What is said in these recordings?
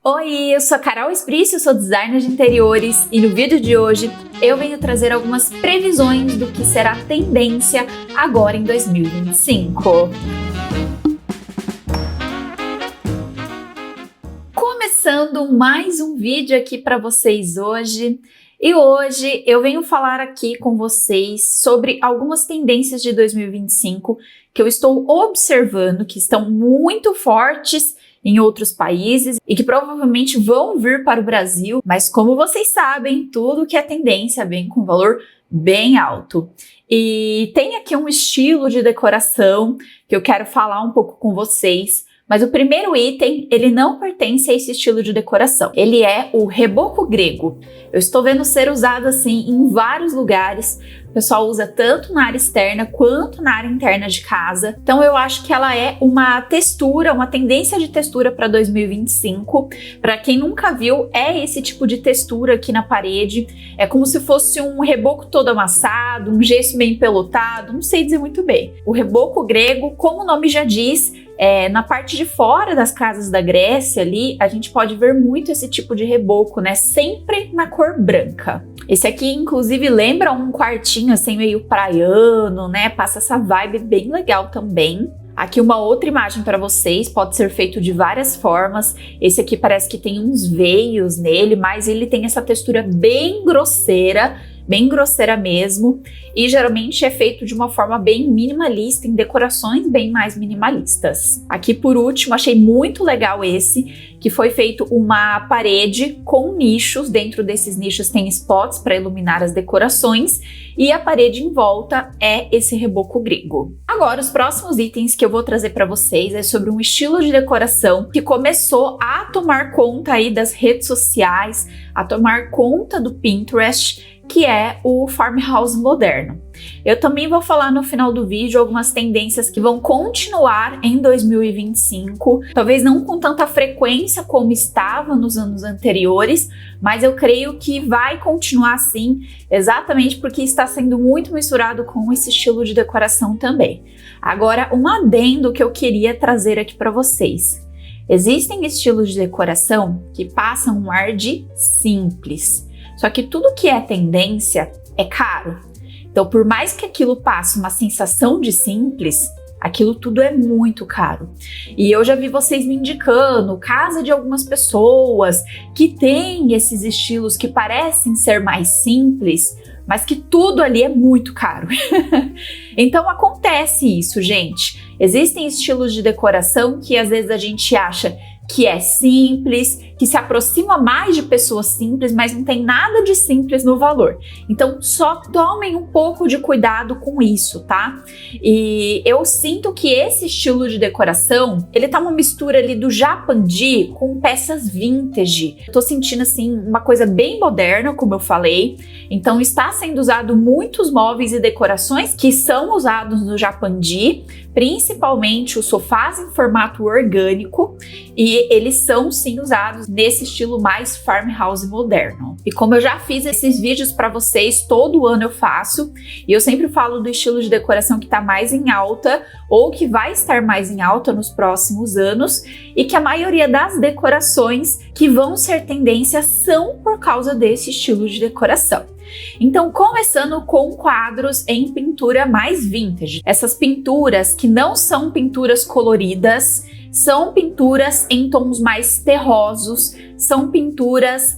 Oi, eu sou a Carol Esprício, eu sou designer de interiores e no vídeo de hoje eu venho trazer algumas previsões do que será tendência agora em 2025. Começando mais um vídeo aqui para vocês hoje. E hoje eu venho falar aqui com vocês sobre algumas tendências de 2025 que eu estou observando, que estão muito fortes em outros países e que provavelmente vão vir para o Brasil, mas como vocês sabem, tudo que é tendência vem com valor bem alto. E tem aqui um estilo de decoração que eu quero falar um pouco com vocês. Mas o primeiro item, ele não pertence a esse estilo de decoração. Ele é o reboco grego. Eu estou vendo ser usado assim em vários lugares. O pessoal usa tanto na área externa quanto na área interna de casa. Então eu acho que ela é uma textura, uma tendência de textura para 2025. Para quem nunca viu, é esse tipo de textura aqui na parede. É como se fosse um reboco todo amassado, um gesso bem pelotado, não sei dizer muito bem. O reboco grego, como o nome já diz, na parte de fora das casas da Grécia ali, a gente pode ver muito esse tipo de reboco, né? Sempre na cor branca. Esse aqui, inclusive, lembra um quartinho assim meio praiano, né? Passa essa vibe bem legal também. Aqui uma outra imagem para vocês, pode ser feito de várias formas. Esse aqui parece que tem uns veios nele, mas ele tem essa textura bem grosseira mesmo, e geralmente é feito de uma forma bem minimalista, em decorações bem mais minimalistas. Aqui por último, achei muito legal esse, que foi feito uma parede com nichos, dentro desses nichos tem spots para iluminar as decorações, e a parede em volta é esse reboco grego. Agora, os próximos itens que eu vou trazer para vocês é sobre um estilo de decoração que começou a tomar conta aí das redes sociais, a tomar conta do Pinterest, que é o farmhouse moderno. Eu também vou falar no final do vídeo algumas tendências que vão continuar em 2025, talvez não com tanta frequência como estava nos anos anteriores, mas eu creio que vai continuar assim, exatamente porque está sendo muito misturado com esse estilo de decoração também. Agora, um adendo que eu queria trazer aqui para vocês. Existem estilos de decoração que passam um ar de simples. Só que tudo que é tendência é caro. Então, por mais que aquilo passe uma sensação de simples, aquilo tudo é muito caro. E eu já vi vocês me indicando casa de algumas pessoas que têm esses estilos que parecem ser mais simples, mas que tudo ali é muito caro. Então acontece isso, gente. Existem estilos de decoração que às vezes a gente acha que é simples, que se aproxima mais de pessoas simples, mas não tem nada de simples no valor. Então, só tomem um pouco de cuidado com isso, tá? E eu sinto que esse estilo de decoração, ele tá uma mistura ali do japandi com peças vintage. Eu tô sentindo, assim, uma coisa bem moderna, como eu falei. Então, está sendo usado muitos móveis e decorações que são usados no japandi, principalmente os sofás em formato orgânico, e eles são sim usados nesse estilo mais farmhouse moderno. E como eu já fiz esses vídeos para vocês, todo ano eu faço, e eu sempre falo do estilo de decoração que está mais em alta ou que vai estar mais em alta nos próximos anos, e que a maioria das decorações que vão ser tendência são por causa desse estilo de decoração. Então, começando com quadros em pintura mais vintage. Essas pinturas que não são pinturas coloridas, são pinturas em tons mais terrosos, são pinturas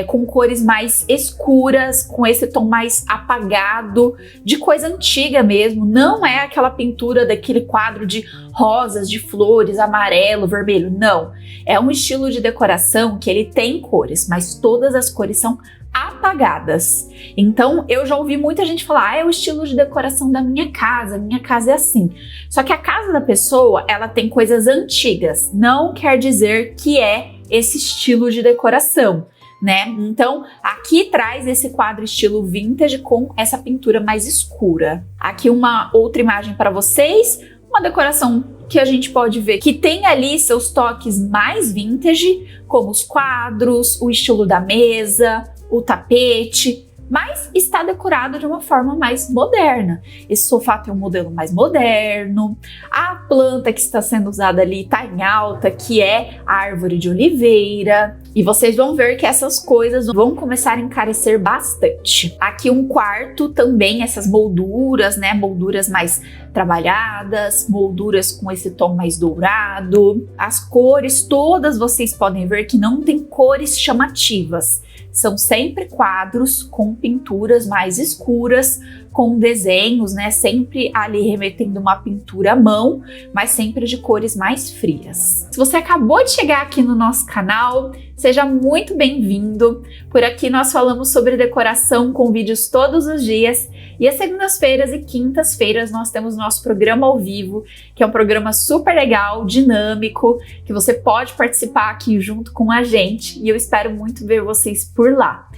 com cores mais escuras, com esse tom mais apagado, de coisa antiga mesmo. Não é aquela pintura daquele quadro de rosas, de flores, amarelo, vermelho, não. É um estilo de decoração que ele tem cores, mas todas as cores são apagadas. Então eu já ouvi muita gente falar, é o estilo de decoração da minha casa é assim. Só que a casa da pessoa, ela tem coisas antigas, não quer dizer que é esse estilo de decoração, né? Então aqui traz esse quadro estilo vintage com essa pintura mais escura. Aqui uma outra imagem para vocês, uma decoração que a gente pode ver que tem ali seus toques mais vintage, como os quadros, o estilo da mesa, o tapete, mas está decorado de uma forma mais moderna. Esse sofá tem um modelo mais moderno, a planta que está sendo usada ali está em alta, que é a árvore de oliveira, e vocês vão ver que essas coisas vão começar a encarecer bastante. Aqui um quarto também, essas molduras, né, molduras mais trabalhadas, molduras com esse tom mais dourado. As cores todas vocês podem ver que não tem cores chamativas. São sempre quadros com pinturas mais escuras, com desenhos, né? Sempre ali remetendo uma pintura à mão, mas sempre de cores mais frias. Se você acabou de chegar aqui no nosso canal, seja muito bem-vindo. Por aqui nós falamos sobre decoração com vídeos todos os dias. E às segundas-feiras e quintas-feiras nós temos nosso programa ao vivo, que é um programa super legal, dinâmico, que você pode participar aqui junto com a gente. E eu espero muito ver vocês por lá.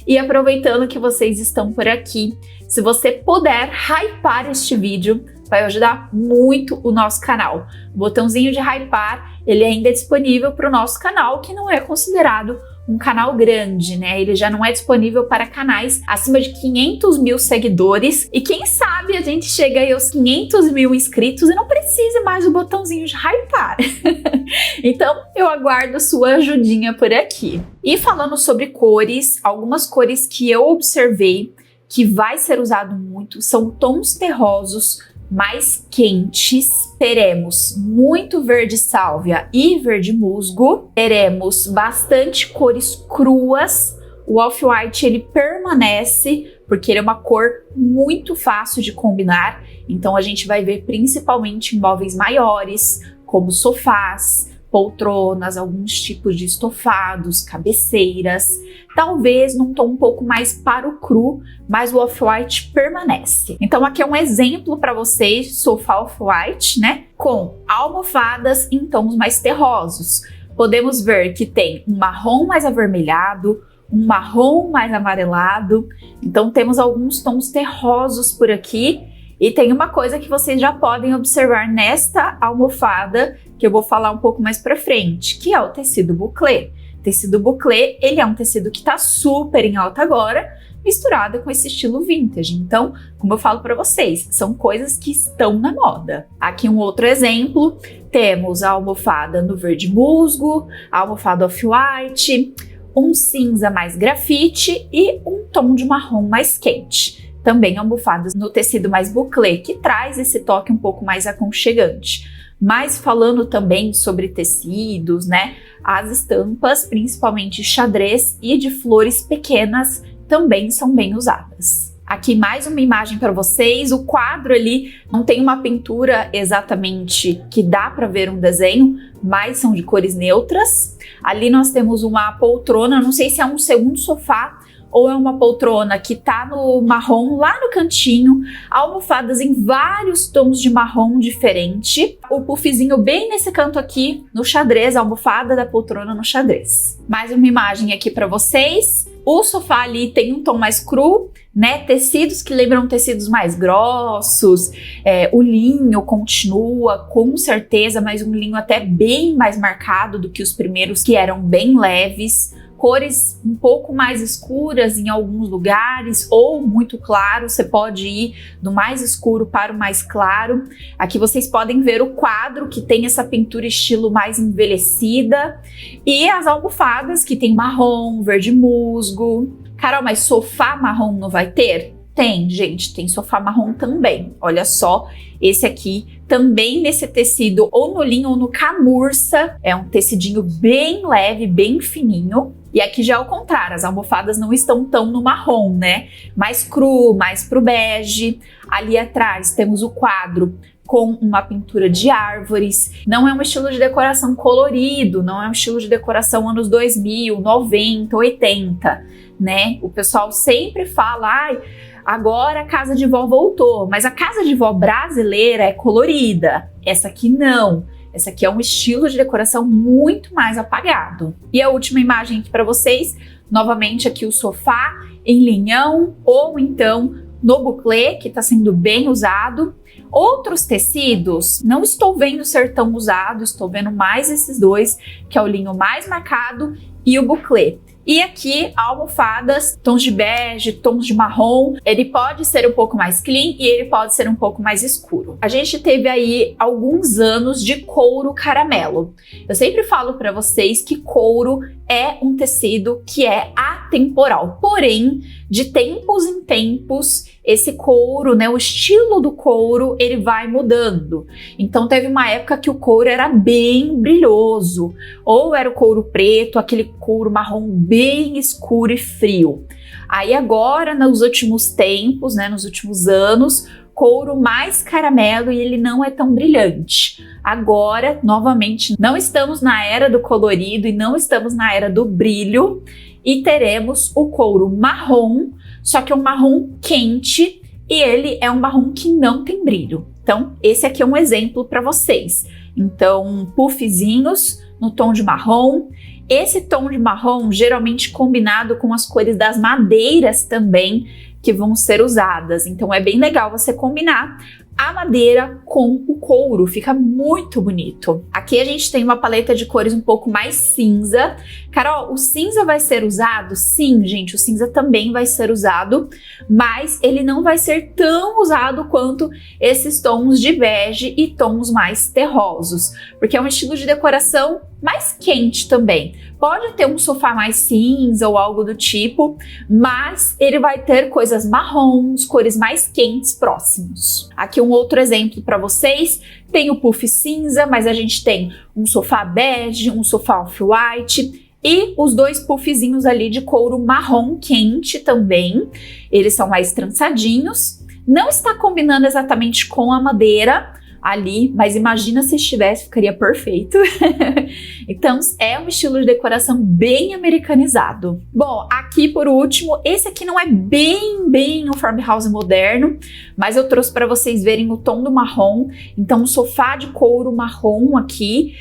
E aproveitando que vocês estão por aqui, se você puder hypar este vídeo, vai ajudar muito o nosso canal. O botãozinho de hypar, ele ainda é disponível para o nosso canal, que não é considerado um canal grande, né? Ele já não é disponível para canais acima de 500 mil seguidores. E quem sabe a gente chega aí aos 500 mil inscritos e não precise mais do botãozinho de hypar. Então, eu aguardo a sua ajudinha por aqui. E falando sobre cores, algumas cores que eu observei que vai ser usado muito são tons terrosos mais quentes. Teremos muito verde sálvia e verde musgo. Teremos bastante cores cruas. O off-white ele permanece porque ele é uma cor muito fácil de combinar. Então a gente vai ver principalmente em móveis maiores, como sofás, poltronas, alguns tipos de estofados, cabeceiras, talvez num tom um pouco mais para o cru, mas o off-white permanece. Então aqui é um exemplo para vocês, sofá off-white, né, com almofadas em tons mais terrosos. Podemos ver que tem um marrom mais avermelhado, um marrom mais amarelado, então temos alguns tons terrosos por aqui. E tem uma coisa que vocês já podem observar nesta almofada, que eu vou falar um pouco mais pra frente, que é o tecido bouclé. Tecido bouclé, ele é um tecido que tá super em alta agora, misturado com esse estilo vintage. Então, como eu falo pra vocês, são coisas que estão na moda. Aqui um outro exemplo, temos a almofada no verde musgo, a almofada off-white, um cinza mais grafite e um tom de marrom mais quente. Também almofadas no tecido mais bouclé, que traz esse toque um pouco mais aconchegante. Mas falando também sobre tecidos, né? As estampas, principalmente xadrez e de flores pequenas, também são bem usadas. Aqui mais uma imagem para vocês. O quadro ali não tem uma pintura exatamente que dá para ver um desenho, mas são de cores neutras. Ali nós temos uma poltrona, não sei se é um segundo sofá, ou é uma poltrona que tá no marrom lá no cantinho, almofadas em vários tons de marrom diferente, o puffzinho bem nesse canto aqui no xadrez, a almofada da poltrona no xadrez. Mais uma imagem aqui para vocês. O sofá ali tem um tom mais cru, né? Tecidos que lembram tecidos mais grossos, o linho continua com certeza, mas um linho até bem mais marcado do que os primeiros, que eram bem leves. Cores um pouco mais escuras em alguns lugares ou muito claro, você pode ir do mais escuro para o mais claro. Aqui vocês podem ver o quadro que tem essa pintura estilo mais envelhecida e as almofadas que tem marrom, verde musgo. Carol, mas sofá marrom não vai ter? Tem, gente, tem sofá marrom também. Olha só, esse aqui também nesse tecido ou no linho ou no camurça. É um tecidinho bem leve, bem fininho. E aqui já é o contrário, as almofadas não estão tão no marrom, né? Mais cru, mais pro bege. Ali atrás temos o quadro com uma pintura de árvores. Não é um estilo de decoração colorido, não é um estilo de decoração anos 2000, 90, 80, né? O pessoal sempre fala, ai, agora a casa de vó voltou, mas a casa de vó brasileira é colorida. Essa aqui não. Essa aqui é um estilo de decoração muito mais apagado. E a última imagem aqui para vocês, novamente aqui o sofá em linhão ou então no bouclé, que está sendo bem usado. Outros tecidos, não estou vendo ser tão usado, estou vendo mais esses dois, que é o linho mais marcado e o bouclé. E aqui, almofadas, tons de bege, tons de marrom, ele pode ser um pouco mais clean e ele pode ser um pouco mais escuro. A gente teve aí alguns anos de couro caramelo. Eu sempre falo para vocês que couro é um tecido que é atemporal, porém, de tempos em tempos, esse couro, né, o estilo do couro, ele vai mudando. Então teve uma época que o couro era bem brilhoso, ou era o couro preto, aquele couro marrom bem escuro e frio. Aí agora, nos últimos tempos, né, nos últimos anos, couro mais caramelo e ele não é tão brilhante. Agora, novamente, não estamos na era do colorido e não estamos na era do brilho e teremos o couro marrom, só que é um marrom quente e ele é um marrom que não tem brilho. Então, esse aqui é um exemplo para vocês. Então, puffzinhos no tom de marrom. Esse tom de marrom geralmente combinado com as cores das madeiras também que vão ser usadas. Então é bem legal você combinar a madeira com o couro, fica muito bonito. Aqui a gente tem uma paleta de cores um pouco mais cinza. Carol, o cinza vai ser usado? Sim, gente, o cinza também vai ser usado, mas ele não vai ser tão usado quanto esses tons de bege e tons mais terrosos, porque é um estilo de decoração mais quente também. Pode ter um sofá mais cinza ou algo do tipo, mas ele vai ter coisas marrons, cores mais quentes próximos. Aqui um outro exemplo para vocês, tem o puff cinza, mas a gente tem um sofá bege, um sofá off-white e os dois puffzinhos ali de couro marrom quente também. Eles são mais trançadinhos, não está combinando exatamente com a madeira ali, mas imagina se estivesse, ficaria perfeito. Então é um estilo de decoração bem americanizado. Bom, aqui por último, esse aqui não é bem um farmhouse moderno, mas eu trouxe para vocês verem o tom do marrom. Então um sofá de couro marrom aqui,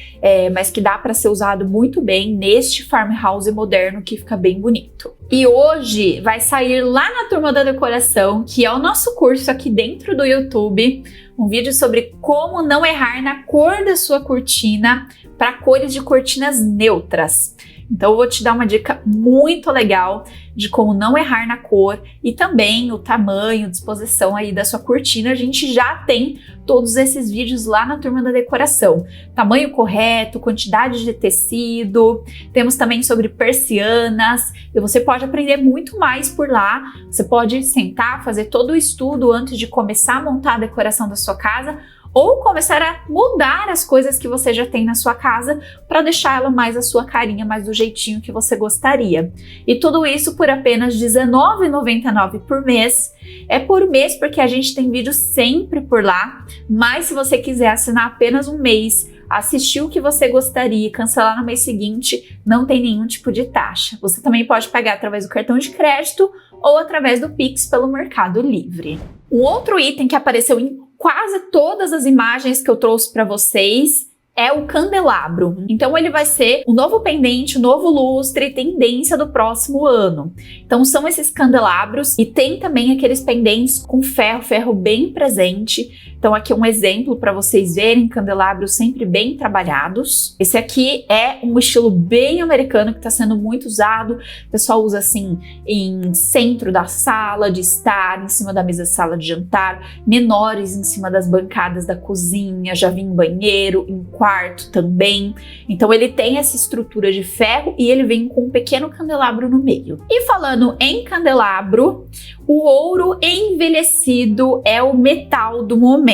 mas que dá para ser usado muito bem neste farmhouse moderno que fica bem bonito. E hoje vai sair lá na Turma da Decoração, que é o nosso curso aqui dentro do YouTube, um vídeo sobre como não errar na cor da sua cortina para cores de cortinas neutras. Então eu vou te dar uma dica muito legal de como não errar na cor e também o tamanho, disposição aí da sua cortina. A gente já tem todos esses vídeos lá na Turma da Decoração. Tamanho correto, quantidade de tecido, temos também sobre persianas e você pode aprender muito mais por lá. Você pode sentar, fazer todo o estudo antes de começar a montar a decoração da sua casa ou começar a mudar as coisas que você já tem na sua casa para deixar ela mais a sua carinha, mais do jeitinho que você gostaria. E tudo isso por apenas R$19,99 por mês. É por mês porque a gente tem vídeo sempre por lá, mas se você quiser assinar apenas um mês, assistir o que você gostaria e cancelar no mês seguinte, não tem nenhum tipo de taxa. Você também pode pagar através do cartão de crédito ou através do Pix pelo Mercado Livre. Um outro item que apareceu em quase todas as imagens que eu trouxe para vocês é o candelabro. Então ele vai ser o novo pendente, o novo lustre, tendência do próximo ano. Então são esses candelabros e tem também aqueles pendentes com ferro bem presente. Então aqui um exemplo para vocês verem candelabros sempre bem trabalhados. Esse aqui é um estilo bem americano que está sendo muito usado. O pessoal usa assim em centro da sala de estar, em cima da mesa de sala de jantar, menores em cima das bancadas da cozinha, já vi em banheiro, em quarto também. Então ele tem essa estrutura de ferro e ele vem com um pequeno candelabro no meio. E falando em candelabro, o ouro envelhecido é o metal do momento.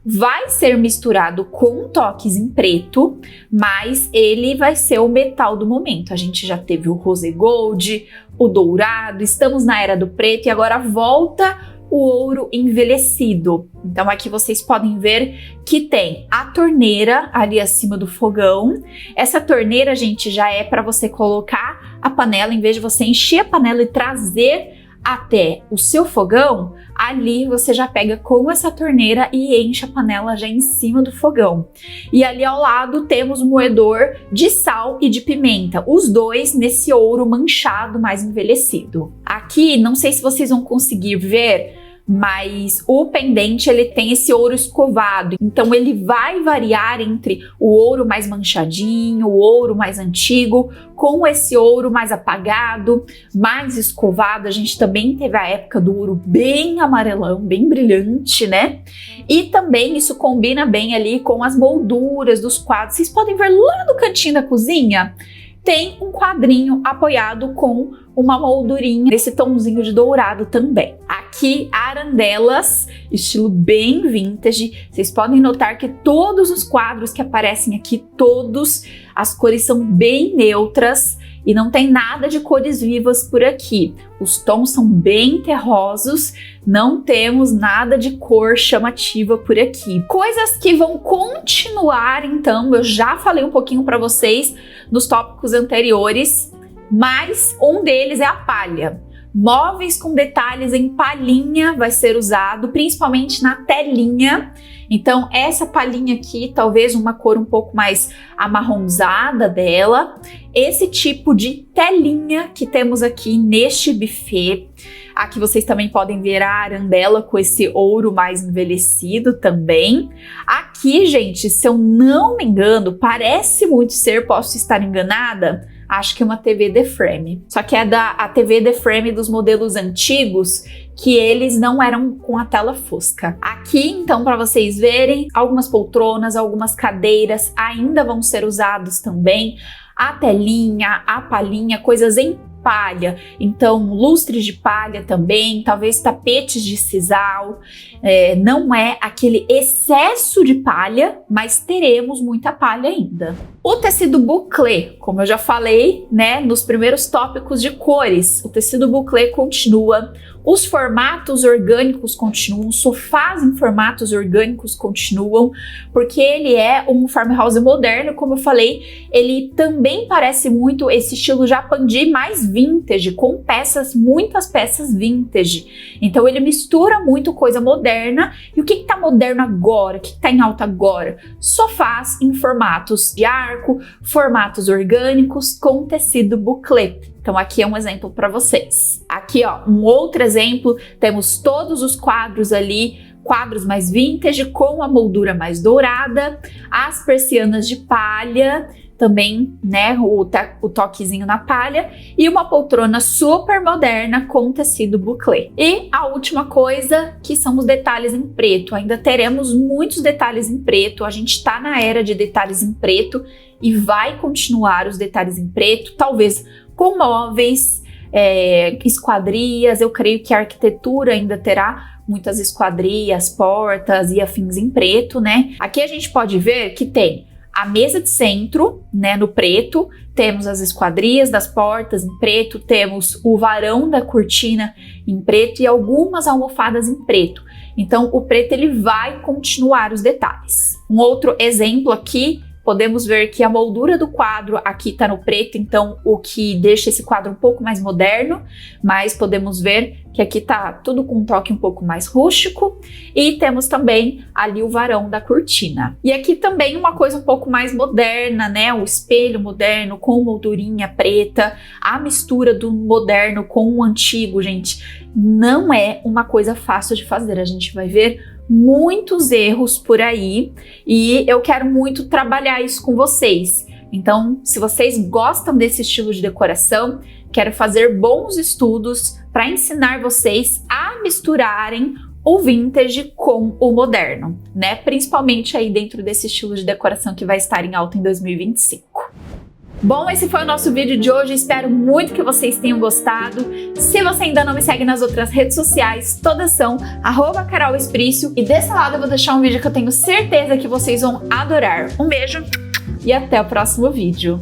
Vai ser misturado com toques em preto, mas ele vai ser o metal do momento. A gente já teve o rose gold, o dourado, estamos na era do preto e agora volta o ouro envelhecido. Então aqui vocês podem ver que tem a torneira ali acima do fogão. Essa torneira, gente, já é para você colocar a panela, em vez de você encher a panela e trazer até o seu fogão, ali você já pega com essa torneira e enche a panela já em cima do fogão. E ali ao lado temos o moedor de sal e de pimenta, os dois nesse ouro manchado mais envelhecido. Aqui, não sei se vocês vão conseguir ver, mas o pendente ele tem esse ouro escovado, então ele vai variar entre o ouro mais manchadinho, o ouro mais antigo, com esse ouro mais apagado, mais escovado. A gente também teve a época do ouro bem amarelão, bem brilhante, né? E também isso combina bem ali com as molduras dos quadros. Vocês podem ver lá no cantinho da cozinha, tem um quadrinho apoiado com uma moldurinha nesse tomzinho de dourado também. Aqui, arandelas, estilo bem vintage. Vocês podem notar que todos os quadros que aparecem aqui, todos as cores são bem neutras e não tem nada de cores vivas por aqui. Os tons são bem terrosos, não temos nada de cor chamativa por aqui. Coisas que vão continuar, então, eu já falei um pouquinho para vocês nos tópicos anteriores, mas um deles é a palha. Móveis com detalhes em palhinha vai ser usado, principalmente na telinha. Então, essa palhinha aqui, talvez uma cor um pouco mais amarronzada dela. Esse tipo de telinha que temos aqui neste buffet. Aqui vocês também podem ver a arandela com esse ouro mais envelhecido também. Aqui, gente, se eu não me engano, parece muito ser, posso estar enganada, acho que é uma TV The Frame. Só que é a TV The Frame dos modelos antigos, que eles não eram com a tela fosca. Aqui, então, para vocês verem, algumas poltronas, algumas cadeiras ainda vão ser usados também. A telinha, a palhinha, coisas em palha, então lustres de palha também, talvez tapetes de sisal. Não é aquele excesso de palha, mas teremos muita palha ainda. O tecido bouclé, como eu já falei, né, nos primeiros tópicos de cores, o tecido bouclé continua. Os formatos orgânicos continuam, os sofás em formatos orgânicos continuam, porque ele é um farmhouse moderno, como eu falei, ele também parece muito esse estilo japandi mais vintage, com peças, muitas peças vintage. Então ele mistura muito coisa moderna. E o que está moderno agora? O que está em alta agora? Sofás em formatos de arco, formatos orgânicos com tecido bouclé. Então aqui é um exemplo para vocês. Aqui, ó, um outro exemplo, temos todos os quadros ali, quadros mais vintage com a moldura mais dourada, as persianas de palha, também, né, o toquezinho na palha, e uma poltrona super moderna com tecido bouclé. E a última coisa, que são os detalhes em preto. Ainda teremos muitos detalhes em preto, a gente está na era de detalhes em preto e vai continuar os detalhes em preto, talvez com móveis, esquadrias. Eu creio que a arquitetura ainda terá muitas esquadrias, portas e afins em preto, né? Aqui a gente pode ver que tem a mesa de centro, né, no preto, temos as esquadrias das portas em preto, temos o varão da cortina em preto e algumas almofadas em preto. Então o preto ele vai continuar os detalhes. Um outro exemplo aqui, podemos ver que a moldura do quadro aqui está no preto, então o que deixa esse quadro um pouco mais moderno, mas podemos ver que aqui tá tudo com um toque um pouco mais rústico, e temos também ali o varão da cortina. E aqui também uma coisa um pouco mais moderna, né? O espelho moderno com moldurinha preta, a mistura do moderno com o antigo, gente, não é uma coisa fácil de fazer. A gente vai ver muitos erros por aí e eu quero muito trabalhar isso com vocês. Então, se vocês gostam desse estilo de decoração, quero fazer bons estudos para ensinar vocês a misturarem o vintage com o moderno, né? Principalmente aí dentro desse estilo de decoração que vai estar em alta em 2025. Bom, esse foi o nosso vídeo de hoje, espero muito que vocês tenham gostado. Se você ainda não me segue nas outras redes sociais, todas são @carolesprício, e desse lado eu vou deixar um vídeo que eu tenho certeza que vocês vão adorar. Um beijo e até o próximo vídeo.